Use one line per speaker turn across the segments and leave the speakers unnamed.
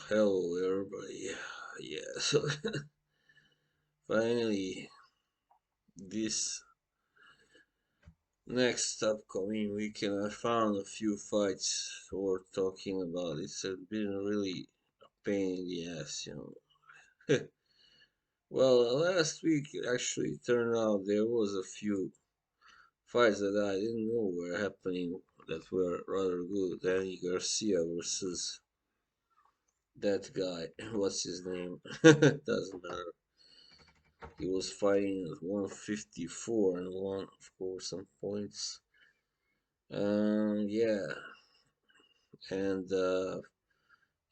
Hello, everybody. Yeah, so finally, this next upcoming weekend, I found a few fights worth talking about. It's been really a pain in the ass. Well, last week actually turned out there was a few fights that I didn't know were happening that were rather good. Danny Garcia versus that guy. What's his name? Doesn't matter. He was fighting at 154 and won, of course, some points. Yeah, and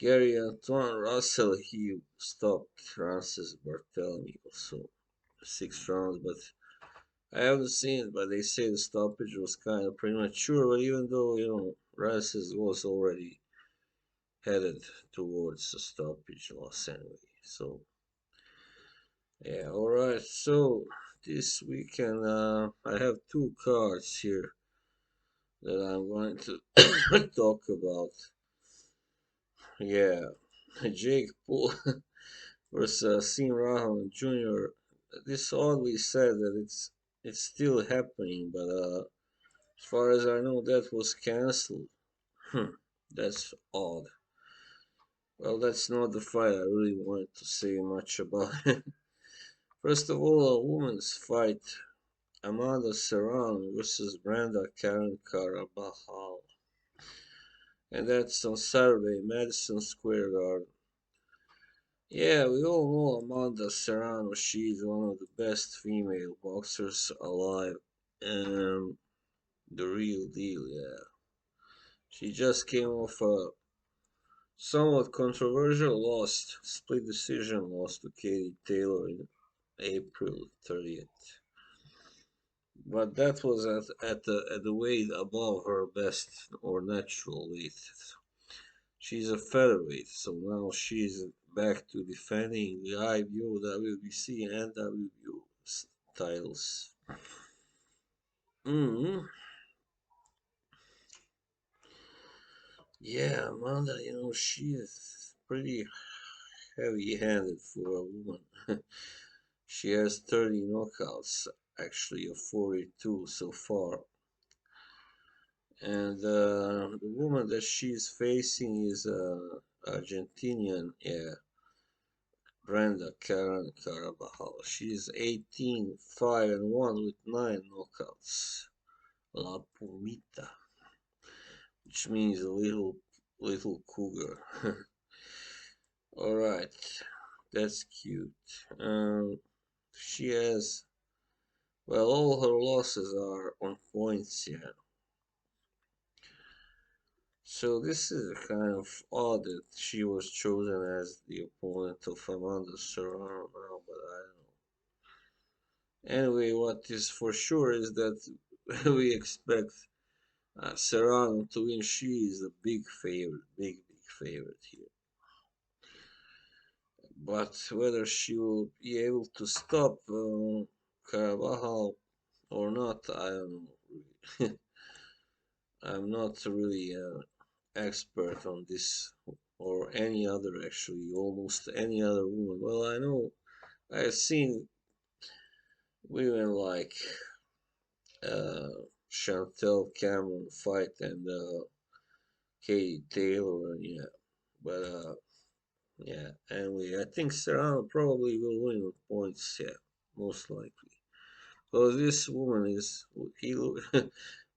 Gary Antoine Russell, he stopped Francis Barthélemy also 6 rounds, but I haven't seen it. But they say the stoppage was kind of premature. But even though Francis was already headed towards the stoppage loss anyway, so yeah, all right. So this weekend, I have two cards here that I'm going to talk about. Yeah, Jake Paul versus Sim Rahman Jr. This oddly said that it's still happening, but as far as I know, that was cancelled. That's odd. Well, that's not the fight I really wanted to say much about. First of all, a women's fight: Amanda Serrano versus Brenda Karen Carabajal, and that's on Saturday, Madison Square Garden. Yeah, we all know Amanda Serrano. She's one of the best female boxers alive. And the real deal, yeah. She just came off a somewhat controversial loss, split decision loss to Katie Taylor in April 30th. But that was at the weight above her best or natural weight. She's a featherweight, so now she's back to defending the IBO, WBC, and WBO titles. mm Yeah, Amanda, she is pretty heavy handed for a woman. She has 30 knockouts, actually, of 42 so far. And the woman that she's facing is Argentinian, yeah, Brenda Karen Carabajal. She's 18, 5 and 1 with 9 knockouts. La Pumita, which means a little cougar. All right, that's cute. She has, well, all her losses are on points, yeah. So this is kind of odd that she was chosen as the opponent of Amanda Serrano now, but I don't know. Anyway, what is for sure is that we expect Serrano to win. She is the big favorite, big favorite here. But whether she will be able to stop Carvajal or not, I don't know. I'm not really an expert on this or any other, actually, almost any other woman. Well, I know I've seen women like uh, Chantel Cameron fight and Katie Taylor, and yeah, but yeah. Anyway, I think Serrano probably will win with points. Yeah, most likely. Because this woman is, he look,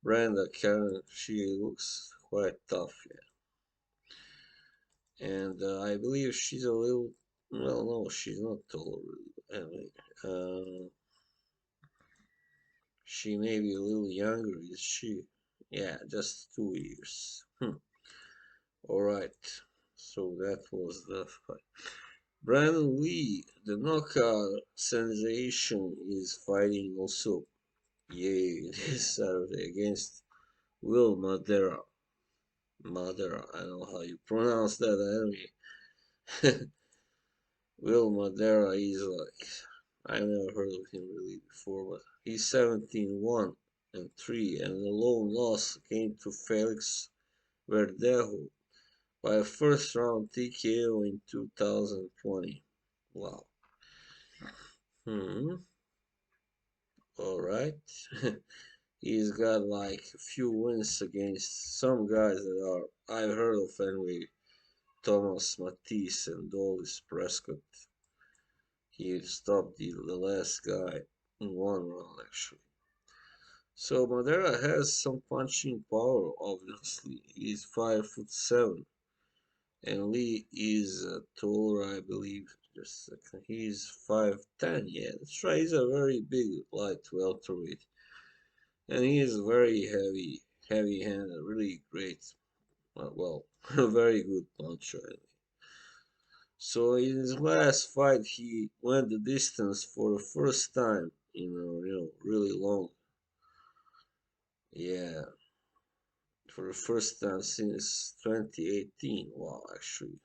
Brenda Karen, she looks quite tough, yeah. And I believe she's a little, well, no, she's not tall, really. Anyway, she may be a little younger, is she? Yeah, just 2 years. Alright, so that was the fight. Brandon Lee, the knockout sensation, is fighting also, yay, this Saturday against Will Madera. Madera, I don't know how you pronounce that anyway. Will Madera is like, I never heard of him really before, but he's 17-1 and 3, and the lone loss came to Felix Verdejo by a first round TKO in 2020. Wow. Hmm. All right. He's got like a few wins against some guys that are I've heard of anyway. Thomas Matisse and Dolis Prescott. He stopped the last guy in one round actually. So Madera has some punching power. Obviously, he's 5'7", and Lee is taller, I believe. Just a second. He's 5'10". Yeah, that's right. He's a very big light welterweight, and he is very heavy-handed, really great. Well, a very good puncher. So in his last fight, he went the distance for the first time in really long. Yeah, for the first time since 2018. Wow, actually,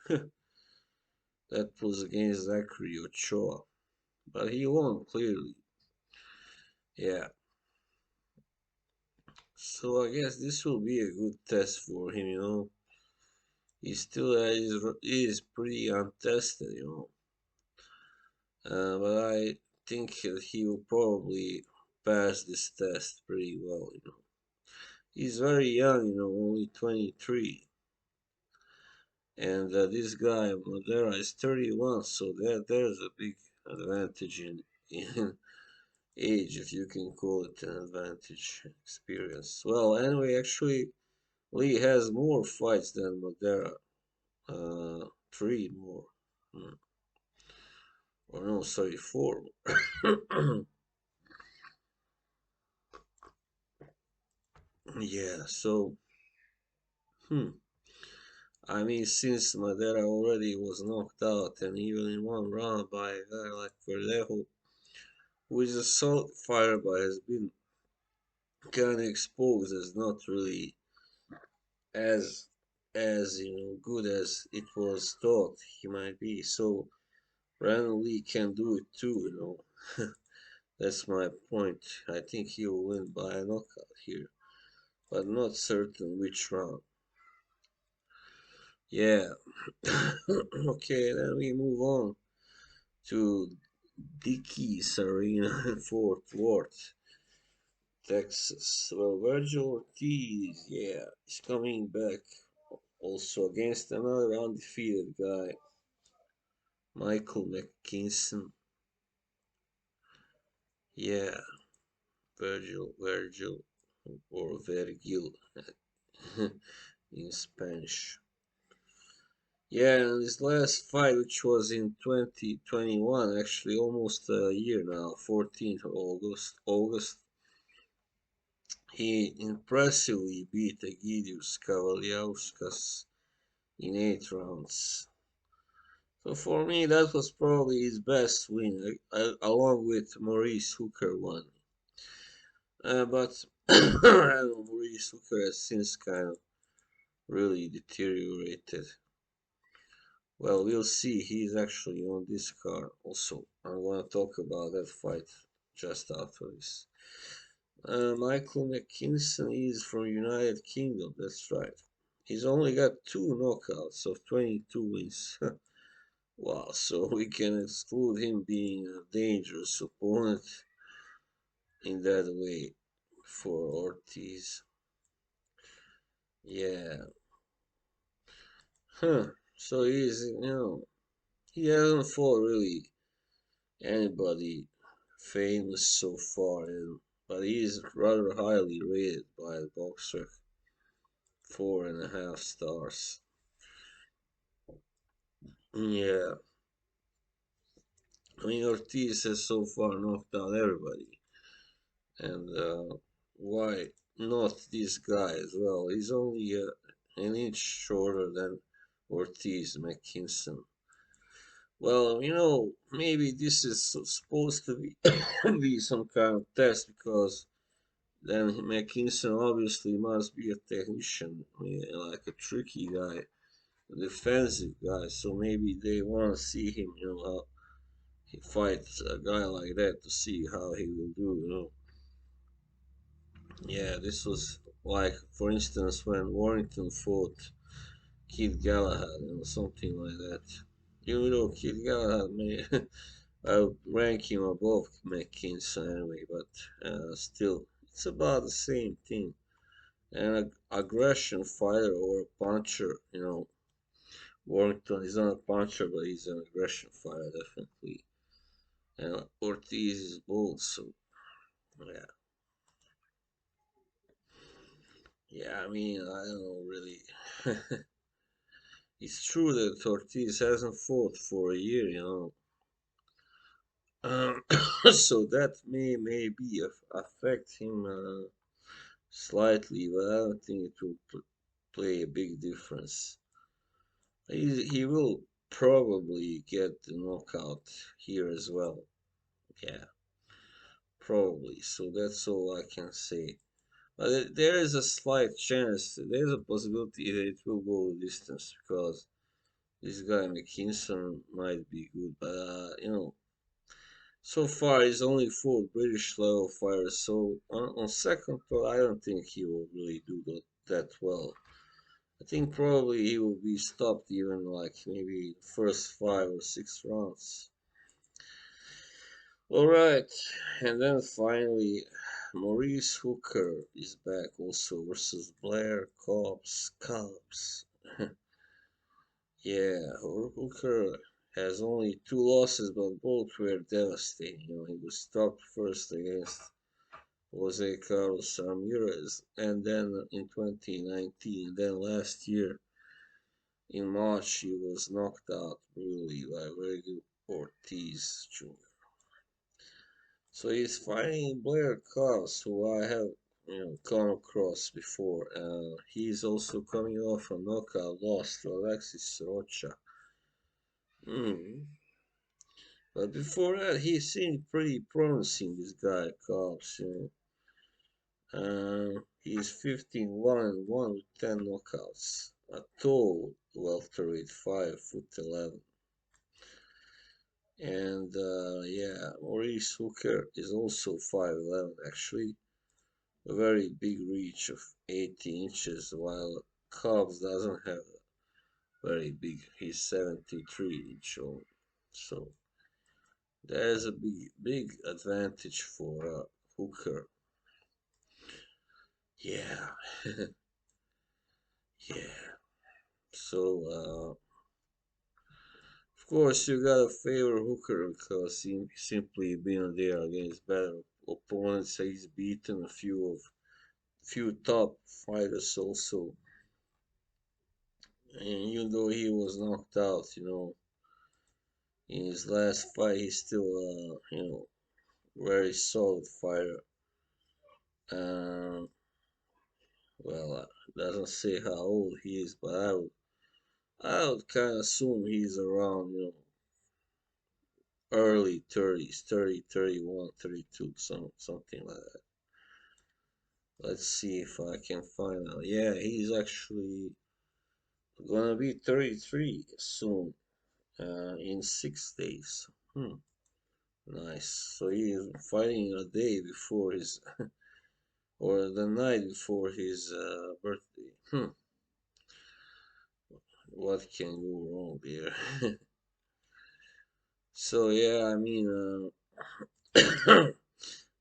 that was against Zachary Ochoa, but he won clearly. Yeah, so I guess this will be a good test for him. He still is pretty untested. But I think he will probably pass this test pretty well. He's very young, only 23. And this guy, Madera, is 31, so there's a big advantage in age, if you can call it an advantage, experience. Well, anyway, actually, Lee has more fights than Madera. Three more. Hmm. Or no, sorry, four more. Yeah, so, hmm. I mean, since Madera already was knocked out and even in one round by a guy like Verdejo, who is a solid fighter but has been kind of exposed as not really as good as it was thought he might be. So Brandon Lee can do it too. That's my point. I think he will win by a knockout here, but not certain which round. Yeah. Okay, then we move on to Dickies Arena in Fort Worth, Texas. Well, Virgil Ortiz, yeah, is coming back also against another undefeated guy, Michael McKinson. Yeah, Virgil, or Vergil in Spanish. Yeah, and his last fight, which was in 2021, actually almost a year now, 14th of August, he impressively beat Egidius Kavaliauskas in 8 rounds. So for me, that was probably his best win, along with Maurice Hooker one. But Maurice Hooker has since kind of really deteriorated. Well, we'll see. He's actually on this card also. I'm gonna talk about that fight just after this. Michael McKinson is from United Kingdom. That's right. He's only got 2 knockouts of 22 wins. Wow, so we can exclude him being a dangerous opponent in that way for Ortiz. Yeah. Huh. So he hasn't fought really anybody famous so far, but he is rather highly rated by the boxer. 4.5 stars. Yeah. I mean, Ortiz has so far knocked out everybody. And why not this guy as well? He's only an inch shorter than Ortiz McKinson. Well, maybe this is supposed to be be some kind of test because then McKinson obviously must be a technician, like a tricky guy, a defensive guy. So maybe they want to see him, how he fights a guy like that to see how he will do. Yeah, this was like, for instance, when Warrington fought Kid Galahad, something like that. Even though Kid Galahad may I would rank him above McKinson anyway, but still, it's about the same thing. An aggression fighter or a puncher, Warrington is not a puncher, but he's an aggression fighter, definitely. And Ortiz is bold, so yeah. Yeah, I mean, I don't know really. It's true that Ortiz hasn't fought for a year. Um, so that may maybe affect him slightly, but I don't think it will play a big difference. He will probably get the knockout here as well. Yeah, probably. So that's all I can say. But there is a slight chance, there's a possibility that it will go the distance because this guy McKinson might be good, but so far he's only fought British level fighters. So on second thought, I don't think he will really do that well. I think probably he will be stopped even like maybe first 5 or 6 rounds. All right, and then finally, Maurice Hooker is back also versus Blair Cobbs. Yeah, Hooker has only 2 losses, but both were devastating. He was stopped first against Jose Carlos Ramirez, and then in 2019, then last year in March, he was knocked out brutally by Rego Ortiz Jr. So he's fighting Blair Cobbs, who I have come across before. He's also coming off a knockout loss to Alexis Rocha. Mm. But before that, he seemed pretty promising. This guy Cobbs. He's 15-1-1 with 10 knockouts. A tall welterweight, 5'11". And yeah, Maurice Hooker is also 5'11", actually. A very big reach of 80 inches, while Cobbs doesn't have a very big, he's 73 inch old. So there's a big advantage for Hooker. Yeah, yeah. So, of course, you gotta favor Hooker because he simply been there against better opponents. He's beaten a few top fighters also, and even though he was knocked out, in his last fight, he's still, very solid fighter. Um, well, doesn't say how old he is, but I would kind of assume he's around, early 30s, 30, 31, 32, something like that. Let's see if I can find out. Yeah, he's actually gonna be 33 soon, in 6 days. Hmm, nice. So he is fighting a day before his, or the night before his birthday. What can go wrong there? So yeah, I mean, like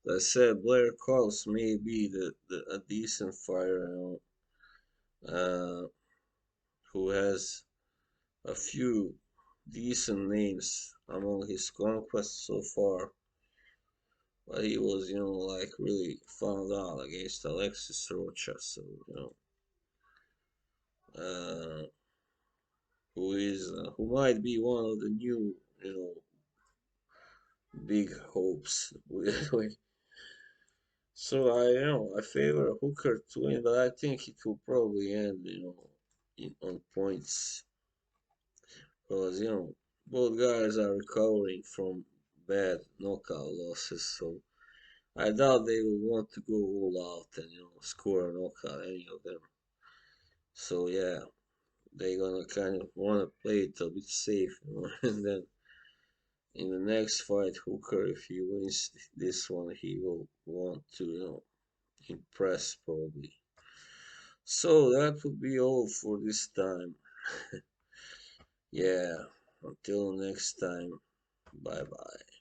I said, Blair Cobbs may be a decent fighter, who has a few decent names among his conquests so far. But he was, like really found out against Alexis Rocha, so uh, who might be one of the new, big hopes. So I favor Hooker to win, but I think it will probably end, on points because both guys are recovering from bad knockout losses, so I doubt they will want to go all out and score a knockout any of them. So yeah, they're gonna kind of want to play it a bit safe, and then in the next fight, Hooker, if he wins this one, he will want to impress probably. So that would be all for this time. Yeah, until next time, bye bye.